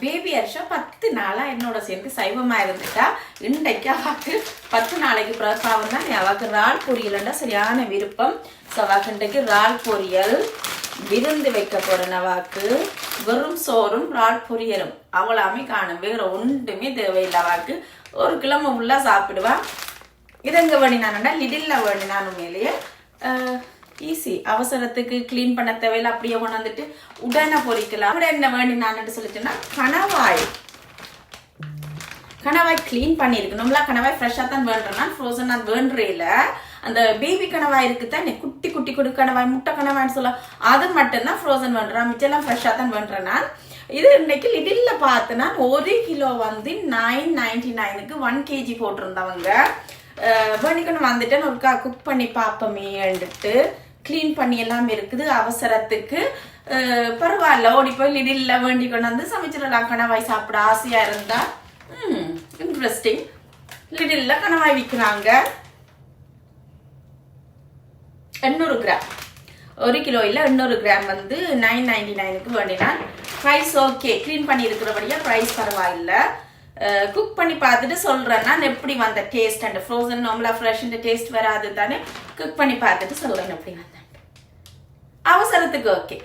Baby Harsha 10 நாளா என்னோட சேர்ந்து சைவமா இருந்துட்டா. இன்றைக்கு அவாக்கு 10 நாளைக்கு பிரசாவம் தான். அவாக்கு இறால் பொரியல்ண்டா சரியான விருப்பம். ஸோ அவாக்கு இன்றைக்கு இறால் பொரியல் விருந்து வைக்க போறேன். அவாக்கு வெறும் சோறும் இறால் பொரியலும் அவளாமே காணும். வேற ஒன்றுமே தேவையில்லை. அவாக்கு ஒரு கிழமை ஃபுல்லா சாப்பிடுவா. இது எங்க வேணினானுண்டா லிடில்ல வேணினான். உண்மையிலேயே ஈஸி. அவசரத்துக்கு கிளீன் பண்ண தேவையில்லை. அப்படியே கொண்டு வந்துட்டு உடனே பொரிக்கலாம். அப்படி என்ன வேணினான்னு சொல்லிட்டுன்னா கணவாய் கிளீன் பண்ணிருக்கு. நம்மளா கணவாய் ஃப்ரெஷ்ஷா தான் வேண்டுறேன்னா ஃப்ரோசன் நான் வேண்டுறேல. அந்த பேபி கணவாய் இருக்குதான் குட்டி குட்டி குடி கணவாய் முட்டை கணவாய்ன்னு சொல்ல அது மட்டும்தான் ஃப்ரோசன் வேண்டுறான். மிச்செல்லாம் ஃப்ரெஷ்ஷா தான் வேண்டுறேன் நான். இது இன்னைக்கு லிட்டில்ல பார்த்தேன்னா 1 கிலோ வந்து 999க்கு 1 kg போட்டிருந்தவங்க. வேணிக்கணும் வந்துட்டு ஒருக்கா குக் பண்ணி பார்ப்போமே எடுத்து கிளீன் பண்ணி எல்லாம் இருக்குது. அவசரத்துக்கு பரவாயில்ல ஓடி போய் லிடில்ல வேண்டி கொண்டு வந்து சமைச்சிடலாம். கணவாய் சாப்பிட ஆசையா இருந்தா இன்ட்ரெஸ்டிங். லிடில்ல கணவாய் விற்கிறாங்க 800 கிராம். 1 கிலோ இல்ல 800 கிராம் வந்து 999க்கு வேண்டினா ப்ரைஸ் ஓகே. கிளீன் பண்ணி இருக்கிறபடியா ப்ரைஸ் பரவாயில்ல. குக் பண்ணி பார்த்துட்டு சொல்றேன் நான் எப்படி வந்த டேஸ்ட். அண்ட் ஃப்ரோசன் நார்மலா ஃப்ரெஷ் டேஸ்ட் வராது தானே. குக் பண்ணி பார்த்துட்டு சொல்றேன் எப்படி வந்தேன். அவசரத்துக்கு ஓகே.